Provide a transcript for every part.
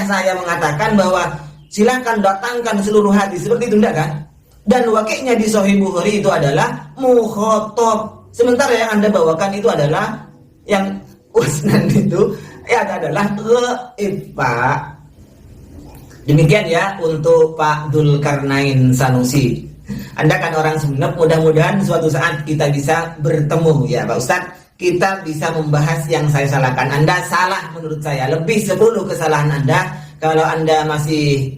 saya mengatakan bahwa silakan datangkan seluruh hadis, seperti itu enggak kan? Dan wakilnya di Sahih Bukhari itu adalah mukhatab. Sementara yang Anda bawakan itu adalah yang wasnan itu ya adalah ghaib, Pak. Demikian ya untuk Pak Dzulkarnain Sanusi. Anda kan orang Sumeneb, mudah-mudahan suatu saat kita bisa bertemu ya Pak Ustadz. Kita bisa membahas yang saya salahkan. Anda salah menurut saya, lebih 10 kesalahan Anda. Kalau Anda masih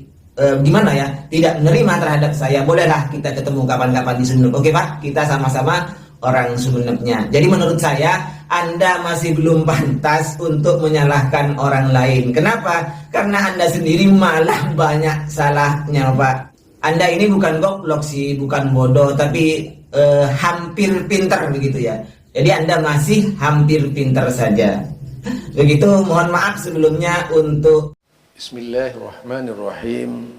gimana ya, tidak menerima terhadap saya, bolehlah kita ketemu kapan-kapan di Sumeneb. Oke Pak, kita sama-sama orang Sumenebnya. Jadi menurut saya Anda masih belum pantas untuk menyalahkan orang lain. Kenapa? Karena Anda sendiri malah banyak salahnya Pak. Anda ini bukan goblok sih, bukan bodoh, tapi hampir pintar begitu ya. Jadi Anda masih hampir pintar saja. Begitu, mohon maaf sebelumnya untuk Bismillahirrahmanirrahim.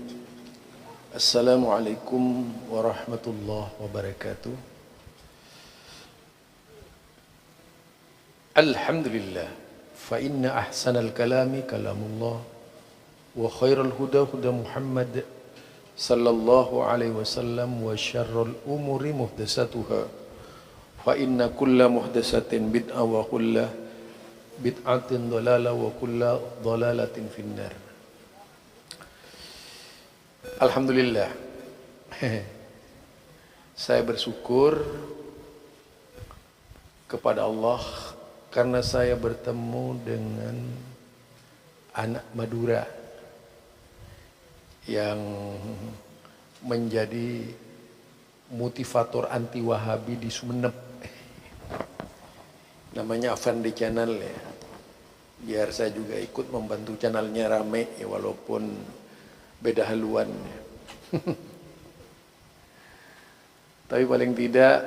Assalamualaikum warahmatullahi wabarakatuh. Alhamdulillah. Fa inna ahsanal kalami kalamullah wa khairal huda huda Muhammad sallallahu alaihi wasallam wa syarrul umuri muhdatsatuha. Fa inna kulla muhdatsatin bid'ah wa kulla bid'atin dhalalah wa kulla dhalalatin finnar. Alhamdulillah. Saya bersyukur kepada Allah karena saya bertemu dengan anak Madura yang menjadi motivator anti Wahabi di Sumeneb. Namanya Afandi Channel ya. Biar saya juga ikut membantu channelnya rame ya, walaupun beda haluan ya. Tapi paling tidak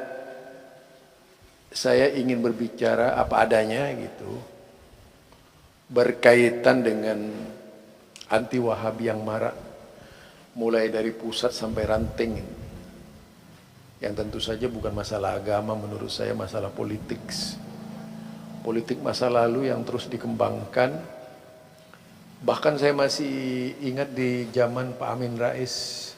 saya ingin berbicara apa adanya gitu, berkaitan dengan anti Wahabi yang marak mulai dari pusat sampai ranting, yang tentu saja bukan masalah agama, menurut saya masalah politik masa lalu yang terus dikembangkan. Bahkan saya masih ingat di zaman Pak Amin Rais,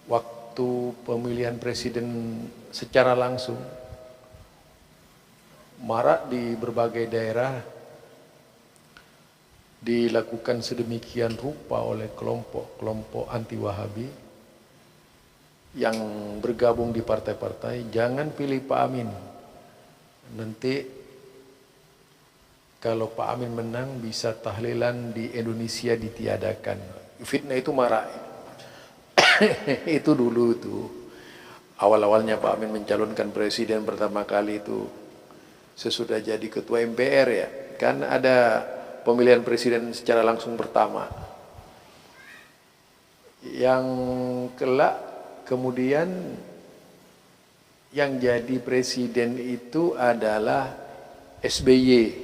waktu pemilihan presiden secara langsung, marak di berbagai daerah dilakukan sedemikian rupa oleh kelompok-kelompok anti Wahabi yang bergabung di partai-partai. Jangan pilih Pak Amin, nanti kalau Pak Amin menang bisa tahlilan di Indonesia ditiadakan. Fitnah itu marak. Itu dulu itu awal-awalnya Pak Amin mencalonkan presiden pertama kali itu sesudah jadi ketua MPR ya. Kan ada pemilihan presiden secara langsung pertama. Yang kelak kemudian yang jadi presiden itu adalah SBY.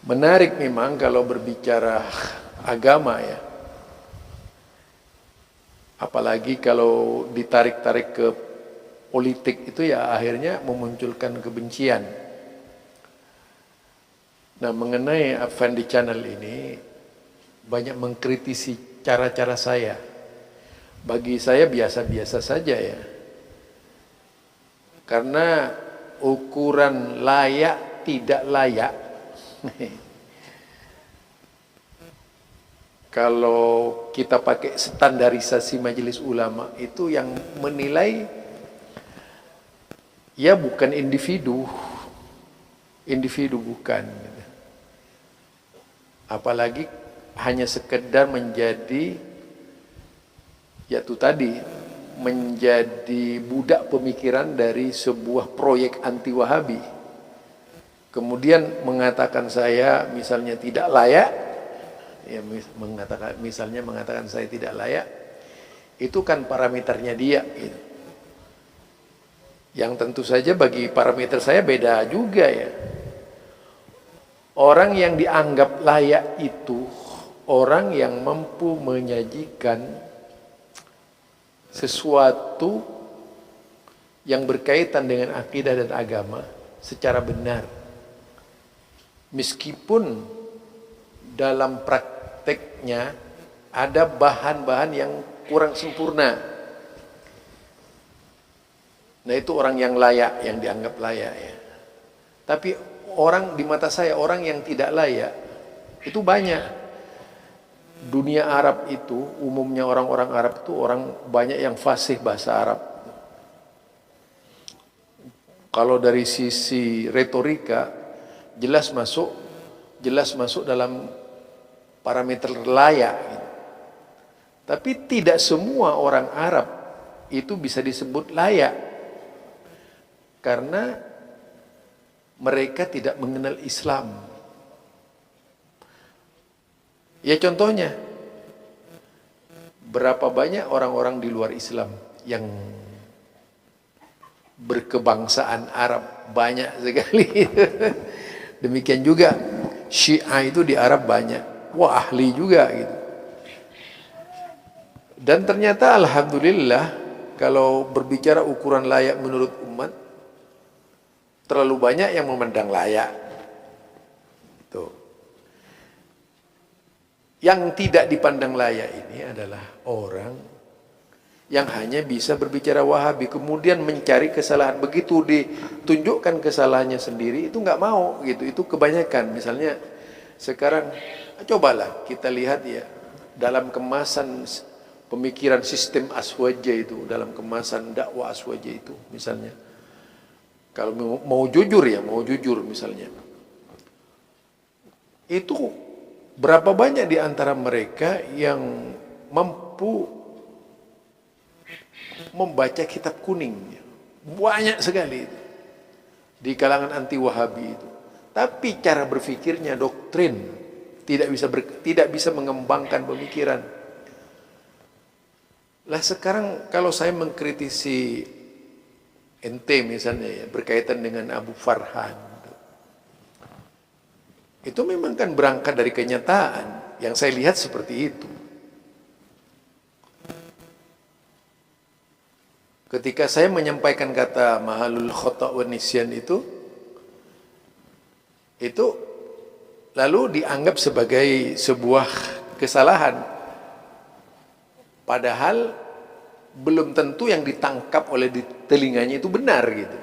Menarik memang kalau berbicara agama ya. Apalagi kalau ditarik-tarik ke politik itu ya akhirnya memunculkan kebencian. Nah, mengenai Afandi Channel ini banyak mengkritisi cara-cara saya. Bagi saya biasa-biasa saja ya. Karena ukuran layak tidak layak. Kalau kita pakai standarisasi Majelis Ulama itu yang menilai ya bukan individu bukan. Apalagi hanya sekedar menjadi ya itu tadi, menjadi budak pemikiran dari sebuah proyek anti Wahabi. Kemudian mengatakan saya misalnya tidak layak, ya mengatakan saya tidak layak, itu kan parameternya dia gitu. Yang tentu saja bagi parameter saya beda juga ya. Orang yang dianggap layak itu orang yang mampu menyajikan sesuatu yang berkaitan dengan akidah dan agama secara benar. Meskipun dalam prakteknya ada bahan-bahan yang kurang sempurna. Nah itu orang yang layak, yang dianggap layak ya. Tapi orang di mata saya, orang yang tidak layak itu banyak. Dunia Arab itu, umumnya orang-orang Arab itu orang banyak yang fasih bahasa Arab. Kalau dari sisi retorika jelas masuk dalam parameter layak. Tapi tidak semua orang Arab itu bisa disebut layak. Karena mereka tidak mengenal Islam. Ya contohnya, berapa banyak orang-orang di luar Islam yang berkebangsaan Arab, banyak sekali. Demikian juga Syiah itu di Arab banyak. Wah ahli juga gitu. Dan ternyata alhamdulillah kalau berbicara ukuran layak menurut umat, terlalu banyak yang memandang layak. Tuh. Yang tidak dipandang layak ini adalah orang yang hanya bisa berbicara Wahabi, kemudian mencari kesalahan. Begitu ditunjukkan kesalahannya sendiri, itu nggak mau gitu. Itu kebanyakan. Misalnya sekarang cobalah kita lihat ya dalam kemasan pemikiran sistem Aswaja itu, dalam kemasan dakwah Aswaja itu, misalnya kalau mau jujur misalnya, itu berapa banyak di antara mereka yang mampu membaca kitab kuning? Banyak sekali itu di kalangan anti Wahabi itu. Tapi cara berpikirnya doktrin, tidak bisa mengembangkan pemikiran. Lah sekarang kalau saya mengkritisi ente misalnya ya, berkaitan dengan Abu Farhan, itu memang kan berangkat dari kenyataan yang saya lihat seperti itu. Ketika saya menyampaikan kata mahalul khata' wa nisyan itu lalu dianggap sebagai sebuah kesalahan. Padahal belum tentu yang ditangkap oleh di telinganya itu benar gitu.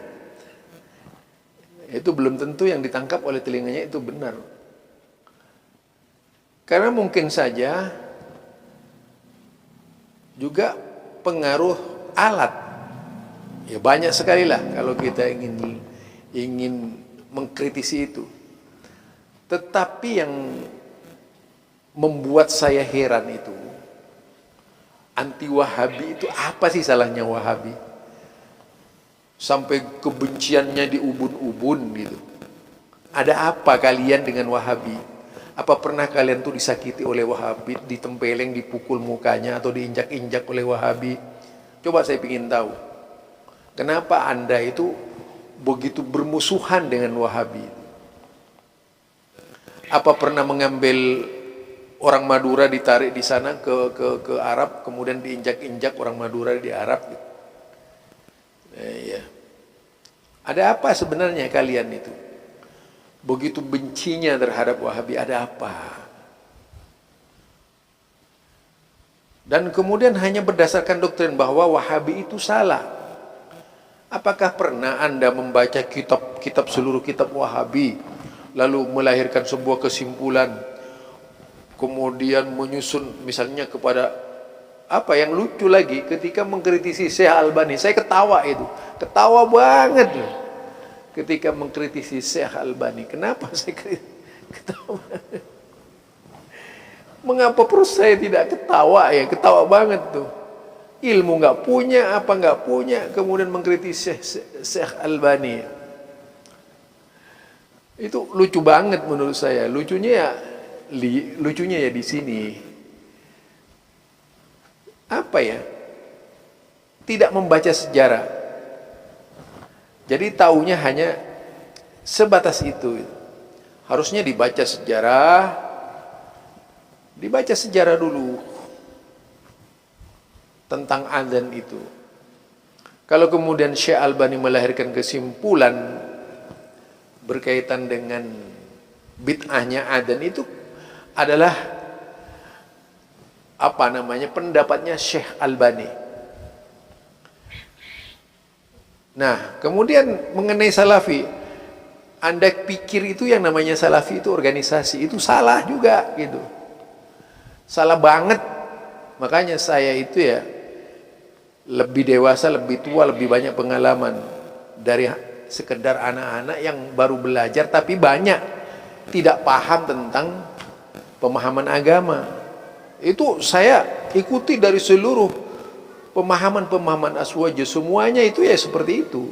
Itu belum tentu yang ditangkap oleh telinganya itu benar. Karena mungkin saja juga pengaruh alat. Ya banyak sekali lah kalau kita ingin mengkritisi itu. Tetapi yang membuat saya heran itu, anti Wahabi itu apa sih salahnya Wahabi? Sampai kebenciannya diubun-ubun gitu. Ada apa kalian dengan Wahabi? Apa pernah kalian tuh disakiti oleh Wahabi, ditempeleng, dipukul mukanya atau diinjak-injak oleh Wahabi? Coba saya ingin tahu. Kenapa Anda itu begitu bermusuhan dengan Wahabi? Apa pernah mengambil orang Madura ditarik di sana ke Arab, kemudian diinjak-injak orang Madura di Arab gitu? Ya. Ada apa sebenarnya kalian itu? Begitu bencinya terhadap Wahabi, ada apa? Dan kemudian hanya berdasarkan doktrin bahwa Wahabi itu salah. Apakah pernah Anda membaca kitab seluruh kitab Wahabi, lalu melahirkan sebuah kesimpulan, kemudian menyusun misalnya kepada apa yang lucu lagi ketika mengkritisi Syekh Albani, saya ketawa ketawa banget loh ketika mengkritisi Syekh Albani. Kenapa saya ketawa? Mengapa perut saya tidak ketawa ya? Ketawa banget tuh. Ilmu nggak punya, apa nggak punya, kemudian mengkritisi Syekh Albani. Itu lucu banget menurut saya. Lucunya ya di sini. Apa ya? Tidak membaca sejarah. Jadi taunya hanya sebatas itu. Harusnya dibaca sejarah dulu tentang adzan itu. Kalau kemudian Syekh Albani melahirkan kesimpulan berkaitan dengan bid'ahnya adzan itu adalah pendapatnya Syekh Albani. Nah, kemudian mengenai salafi, Anda pikir itu yang namanya salafi itu organisasi, itu salah juga gitu. Salah banget. Makanya saya itu ya lebih dewasa, lebih tua, lebih banyak pengalaman dari sekedar anak-anak yang baru belajar tapi banyak tidak paham tentang pemahaman agama. Itu saya ikuti dari seluruh pemahaman-pemahaman Aswaja, semuanya itu ya seperti itu.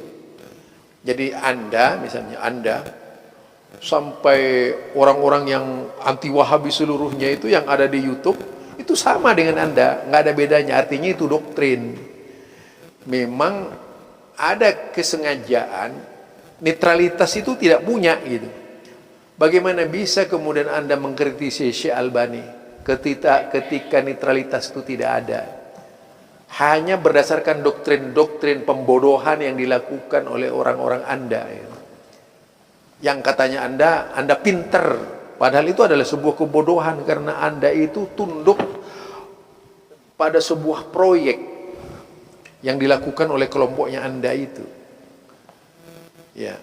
Jadi misalnya Anda sampai orang-orang yang anti Wahabi seluruhnya itu yang ada di YouTube itu sama dengan Anda, nggak ada bedanya. Artinya itu doktrin. Memang ada kesengajaan, netralitas itu tidak punya gitu. Bagaimana bisa kemudian Anda mengkritisi Syekh Albani ketika netralitas itu tidak ada? Hanya berdasarkan doktrin-doktrin pembodohan yang dilakukan oleh orang-orang Anda yang katanya Anda pinter, padahal itu adalah sebuah kebodohan karena Anda itu tunduk pada sebuah proyek yang dilakukan oleh kelompoknya Anda itu. Ya.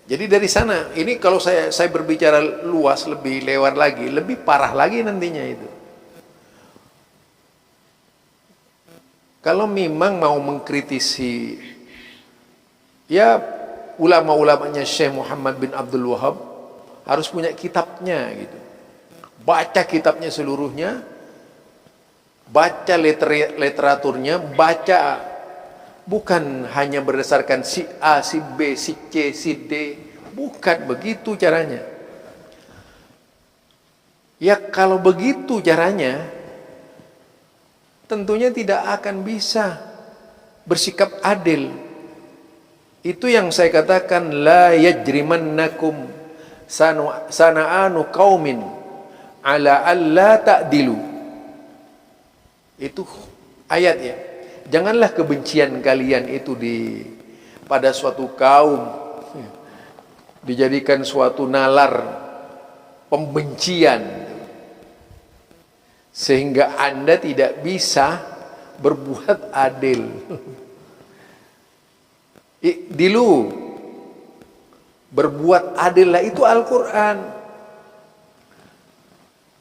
Jadi dari sana, ini kalau saya berbicara luas, lebih lewat lagi, lebih parah lagi nantinya itu. Kalau memang mau mengkritisi, ya ulama-ulamanya Syekh Muhammad bin Abdul Wahab harus punya kitabnya gitu. Baca kitabnya seluruhnya, baca literaturnya, baca bukan hanya berdasarkan si A, si B, si C, si D. Bukan begitu caranya. Ya kalau begitu caranya, tentunya tidak akan bisa bersikap adil. Itu yang saya katakan, la yajrimannakum sana'anu qaumin ala alla ta'dilu. Itu ayat ya. Janganlah kebencian kalian itu pada suatu kaum dijadikan suatu nalar pembencian sehingga Anda tidak bisa berbuat adil. Dilu berbuat adillah itu Al-Quran.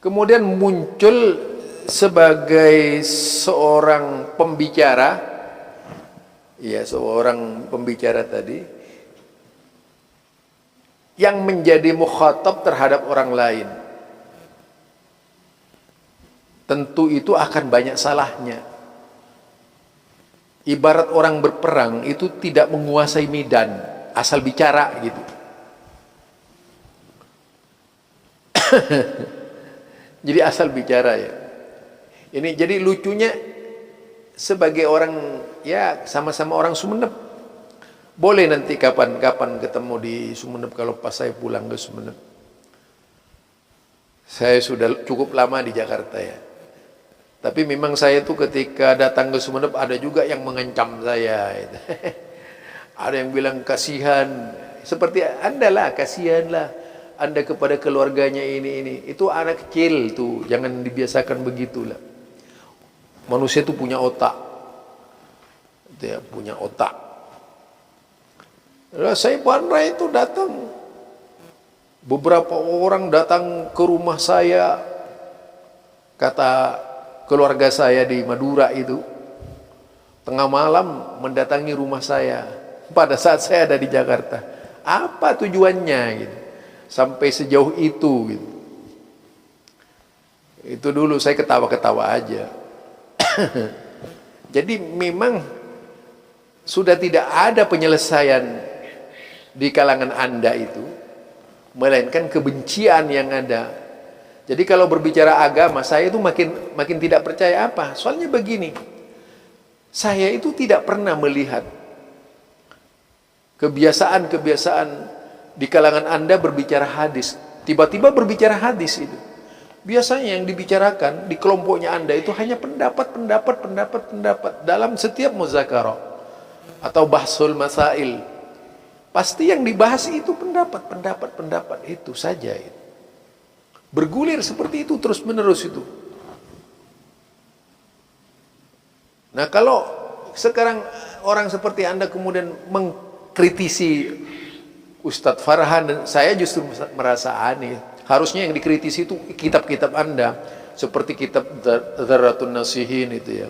Kemudian muncul sebagai seorang pembicara, ya seorang pembicara tadi yang menjadi mukhatab terhadap orang lain. Tentu itu akan banyak salahnya. Ibarat orang berperang itu tidak menguasai medan, asal bicara gitu. Jadi asal bicara ya. Ini jadi lucunya sebagai orang ya sama-sama orang Sumeneb. Boleh nanti kapan-kapan ketemu di Sumeneb kalau pas saya pulang ke Sumeneb. Saya sudah cukup lama di Jakarta ya. Tapi memang saya tuh ketika datang ke Sumeneb ada juga yang mengancam saya. Ada yang bilang kasihan, seperti Anda lah, kasihanlah Anda kepada keluarganya ini. Itu anak kecil tuh, jangan dibiasakan begitulah. Manusia itu punya otak. Dia punya otak. Lalu saya Bandrai itu datang. Beberapa orang datang ke rumah saya. Kata keluarga saya di Madura itu. Tengah malam mendatangi rumah saya. Pada saat saya ada di Jakarta. Apa tujuannya gitu. Sampai sejauh itu gitu. Itu dulu saya ketawa-ketawa aja. Jadi memang sudah tidak ada penyelesaian di kalangan Anda itu, melainkan kebencian yang ada. Jadi kalau berbicara agama, saya itu makin tidak percaya apa? Soalnya begini, saya itu tidak pernah melihat kebiasaan-kebiasaan di kalangan Anda berbicara hadis. Tiba-tiba berbicara hadis itu. Biasanya yang dibicarakan di kelompoknya Anda itu hanya pendapat. Dalam setiap muzakarah atau bahsul masail, pasti yang dibahas itu pendapat itu saja. Bergulir seperti itu terus menerus itu. Nah, kalau sekarang orang seperti Anda kemudian mengkritisi Ustadz Farhan, dan saya justru merasa aneh. Harusnya yang dikritisi itu kitab-kitab Anda, seperti kitab Dzarratun Nasihin itu ya.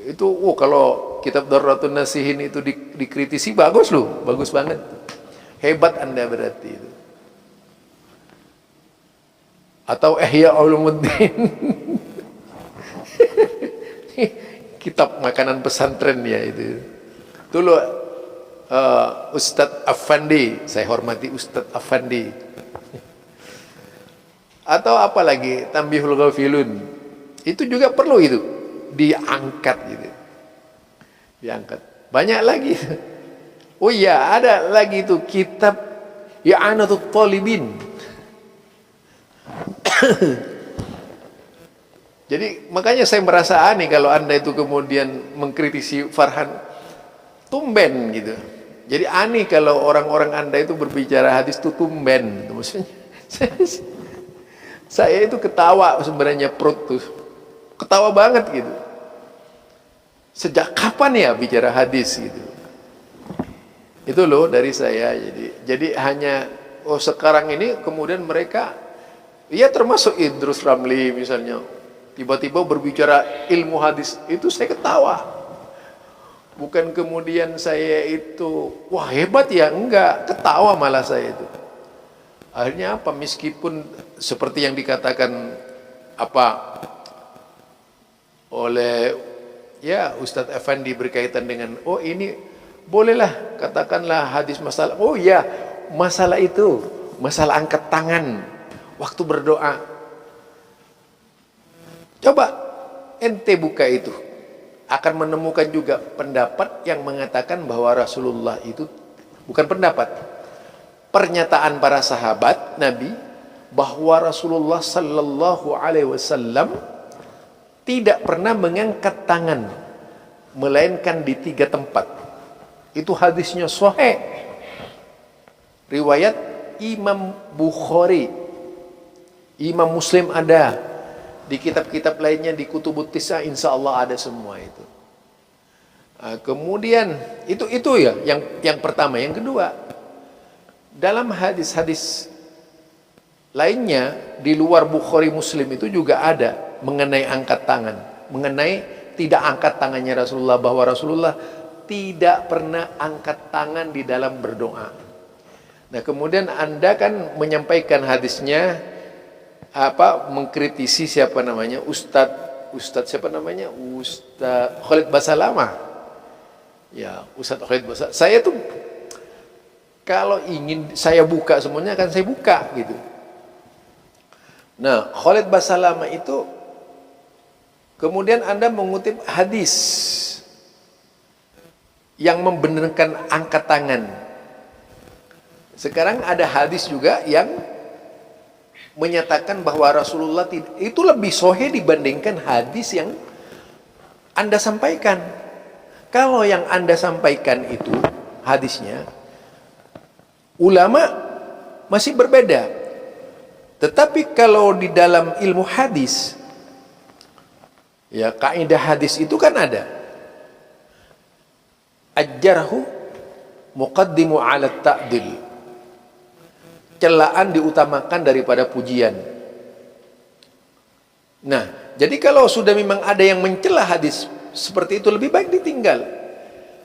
Itu kalau kitab Dzarratun Nasihin itu dikritisi bagus loh, bagus banget. Hebat Anda berarti itu. Atau Ihya Ulumuddin. Kitab makanan pesantren ya itu. Dulu Ustadz Affandi, saya hormati Ustadz Affandi. Atau apalagi Tanbihul Ghafilun. Itu juga perlu itu diangkat gitu. Diangkat. Banyak lagi. Oh iya, ada lagi itu kitab I'anatut Talibin. Jadi makanya saya merasa aneh kalau Anda itu kemudian mengkritisi Farhan, tumben gitu. Jadi aneh kalau orang-orang Anda itu berbicara hadis itu tumben. Maksudnya saya itu ketawa sebenarnya, perut tuh ketawa banget gitu. Sejak kapan ya bicara hadis gitu? Itu loh dari saya. Jadi hanya sekarang ini kemudian mereka, ya termasuk Idrus Ramli misalnya, tiba-tiba berbicara ilmu hadis, itu saya ketawa. Bukan kemudian saya itu, wah hebat ya, enggak, ketawa malah saya itu. Akhirnya apa, meskipun seperti yang dikatakan oleh ya Ustadz Effendi berkaitan dengan, oh ini bolehlah katakanlah hadis masalah, oh ya masalah itu, masalah angkat tangan waktu berdoa. Coba ente buka itu, akan menemukan juga pendapat yang mengatakan bahwa Rasulullah itu, bukan pendapat, pernyataan para sahabat Nabi bahwa Rasulullah sallallahu alaihi wasallam tidak pernah mengangkat tangan melainkan di 3 tempat. Itu hadisnya sahih. Riwayat Imam Bukhari, Imam Muslim ada, di kitab-kitab lainnya, di Kutubut Tis'ah insya Allah ada semua itu. Kemudian itu ya yang pertama. Yang kedua, dalam hadis-hadis lainnya di luar Bukhari Muslim itu juga ada mengenai angkat tangan, mengenai tidak angkat tangannya Rasulullah, bahwa Rasulullah tidak pernah angkat tangan di dalam berdoa. Nah kemudian Anda kan menyampaikan hadisnya, mengkritisi siapa namanya, Ustadz siapa namanya, Ustadz Khalid Basalamah. Ya Ustadz Khalid Basalamah. Saya tuh kalau ingin saya buka semuanya akan saya buka gitu. Nah Khalid Basalamah itu kemudian Anda mengutip hadis yang membenarkan angkat tangan. Sekarang ada hadis juga yang menyatakan bahwa Rasulullah itu lebih sahih dibandingkan hadis yang Anda sampaikan. Kalau yang Anda sampaikan itu hadisnya, ulama masih berbeda. Tetapi kalau di dalam ilmu hadis, ya kaidah hadis itu kan ada. Ajjarhu muqaddimu ala ta'dil. Celaan diutamakan daripada pujian. Nah, jadi kalau sudah memang ada yang mencela hadis seperti itu, lebih baik ditinggal.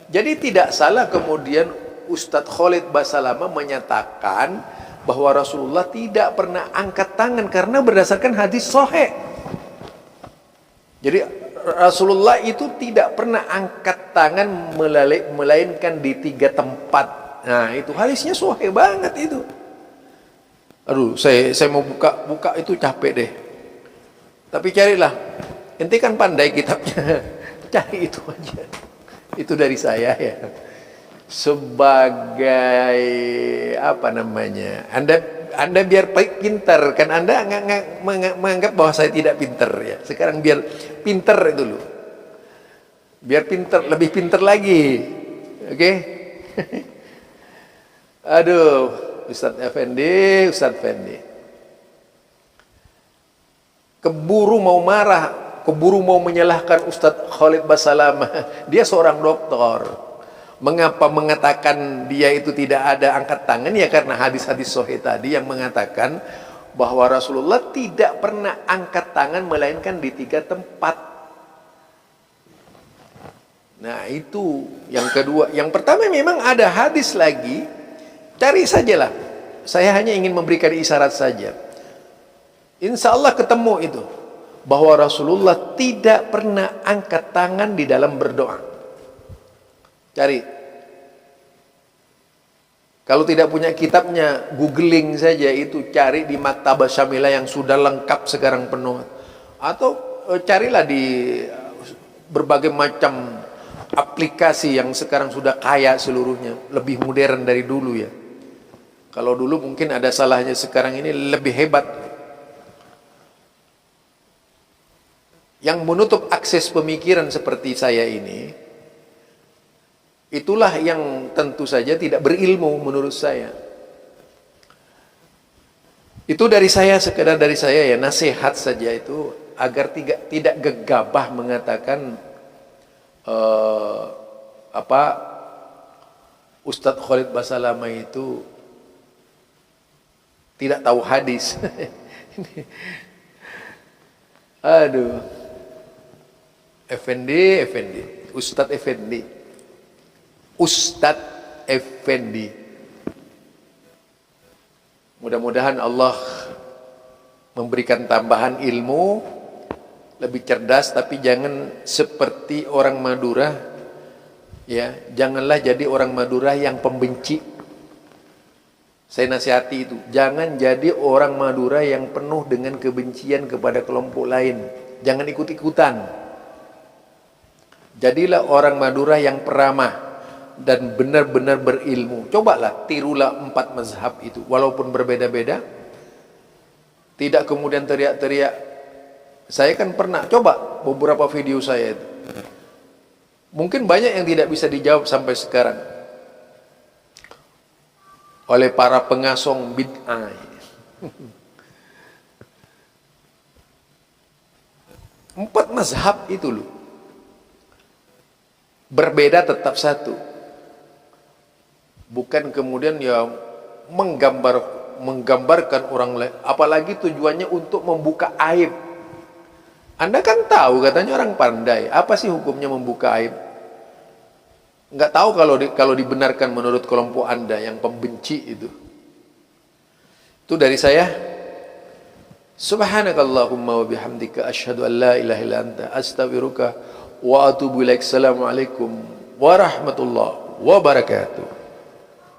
Jadi tidak salah kemudian Ustadz Khalid Basalamah menyatakan bahwa Rasulullah tidak pernah angkat tangan karena berdasarkan hadis sahih. Jadi Rasulullah itu tidak pernah angkat tangan melainkan di 3 tempat. Nah, itu hadisnya sahih banget itu. Aduh, saya mau buka itu capek deh. Tapi carilah. Ente kan pandai kitabnya. Cari itu aja. Itu dari saya ya. Sebagai apa namanya? Anda biar pintar kan, Anda menganggap bahwa saya tidak pintar ya. Sekarang biar pintar dulu. Biar pintar, lebih pintar lagi. Oke? Aduh. Ustadz Effendi. keburu mau marah, keburu mau menyalahkan Ustadz Khalid Basalamah. Dia seorang dokter. Mengapa mengatakan dia itu tidak ada angkat tangan? Ya karena hadis-hadis sahih tadi yang mengatakan bahwa Rasulullah tidak pernah angkat tangan melainkan di 3 tempat. Nah itu yang kedua. Yang pertama memang ada hadis lagi, cari sajalah. Saya hanya ingin memberikan isyarat saja. Insya Allah ketemu itu, bahwa Rasulullah tidak pernah angkat tangan di dalam berdoa. Cari. Kalau tidak punya kitabnya, googling saja itu, cari di Maktabah Syamilah yang sudah lengkap sekarang penuh. Atau carilah di berbagai macam aplikasi yang sekarang sudah kaya seluruhnya, lebih modern dari dulu ya. Kalau dulu mungkin ada salahnya, sekarang ini lebih hebat. Yang menutup akses pemikiran seperti saya ini, itulah yang tentu saja tidak berilmu menurut saya. Itu dari saya, sekedar dari saya ya, nasihat saja itu, agar tidak gegabah mengatakan Ustadz Khalid Basalamah itu tidak tahu hadis. Aduh, Effendi, Ustadz Effendi, Ustadz Effendi. Mudah-mudahan Allah memberikan tambahan ilmu, lebih cerdas, tapi jangan seperti orang Madura, ya. Janganlah jadi orang Madura yang pembenci. Saya nasihati itu, jangan jadi orang Madura yang penuh dengan kebencian kepada kelompok lain. Jangan ikut-ikutan. Jadilah orang Madura yang peramah dan benar-benar berilmu. Cobalah, tirulah 4 mazhab itu, walaupun berbeda-beda. Tidak kemudian teriak-teriak. Saya kan pernah coba beberapa video saya itu. Mungkin banyak yang tidak bisa dijawab sampai sekarang oleh para pengasong bid'ah. Empat mazhab itu loh, berbeda tetap satu. Bukan kemudian ya menggambarkan orang lain, apalagi tujuannya untuk membuka aib. Anda kan tahu, katanya orang pandai, apa sih hukumnya membuka aib? Nggak tahu kalau dibenarkan menurut kelompok Anda yang pembenci itu. Itu dari saya. Subhanakallahumma wa bihamdika asyhadu an la ilaha illa anta astaghfiruka wa atubu ilaik. Assalamualaikum warahmatullahi wabarakatuh.